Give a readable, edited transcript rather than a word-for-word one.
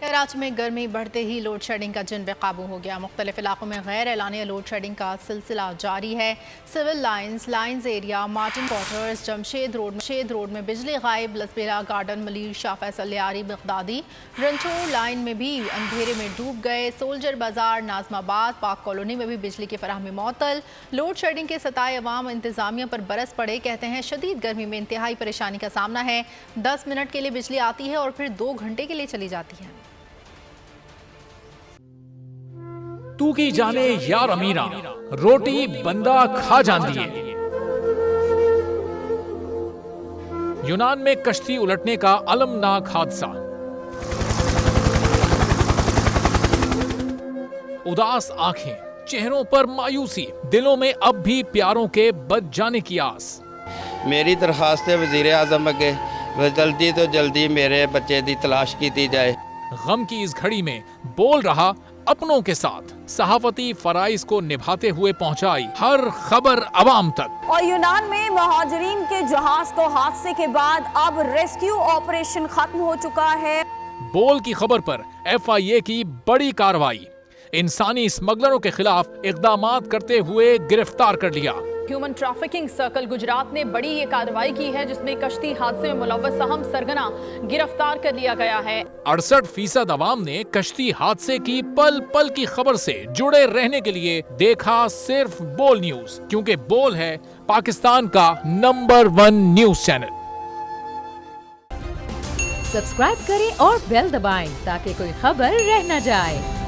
कराची में गर्मी बढ़ते ही लोड शेडिंग का जिन बेकाबू हो गया। मुख्तलिफ इलाकों में गैर एलानिया लोड शेडिंग का सिलसिला जारी है। Civil lines area, Martin quarters, Jamshed road में बिजली गायब। लसबेरा गार्डन, मलीर, शाह फैसल लियारी, बगदादी, रंचोर लाइन में भी अंधेरे में डूब गए। सोल्जर बाजार, नाजमाबाद, पाक कॉलोनी में भी बिजली की फराहमी मअतल। लोड शेडिंग के सताए अवाम इंतजामिया पर बरस पड़े। कहते हैं शदीद गर्मी में इंतहाई परेशानी का सामना है। 10 मिनट के लिए बिजली आती है और फिर 2 घंटे के लिए चली जाती है। तू की जाने यार अमीना, रोटी बंदा खा जाती है। यूनान में कश्ती उलटने का अलमनाक हादसा। उदास आंखें, चेहरों पर मायूसी, दिलों में अब भी प्यारों के बच जाने की आस। मेरी दरखास्त है वज़ीर आज़म अगे जल्दी तो जल्दी मेरे बच्चे की तलाश की जाए। गम की इस घड़ी में बोल रहा अपनों के साथ, सहाफती फराइज को निभाते हुए पहुंचाई हर खबर अवाम तक। और यूनान में महाजरीन के जहाज को हादसे के बाद अब रेस्क्यू ऑपरेशन खत्म हो चुका है। बोल की खबर पर FIA की बड़ी कार्रवाई, इंसानी स्मगलरों के खिलाफ इकदामात करते हुए गिरफ्तार कर लिया। ह्यूमन ट्रैफिकिंग सर्कल गुजरात ने बड़ी ये कार्रवाई की है, जिसमें कश्ती हादसे में मुलव्वस अहम सरगना गिरफ्तार कर लिया गया है। 68% अवाम ने कश्ती हादसे की पल पल की खबर से जुड़े रहने के लिए देखा सिर्फ बोल न्यूज, क्योंकि बोल है पाकिस्तान का नंबर 1 न्यूज चैनल। सब्सक्राइब करें और बेल दबाएं ताकि कोई खबर रह न जाए।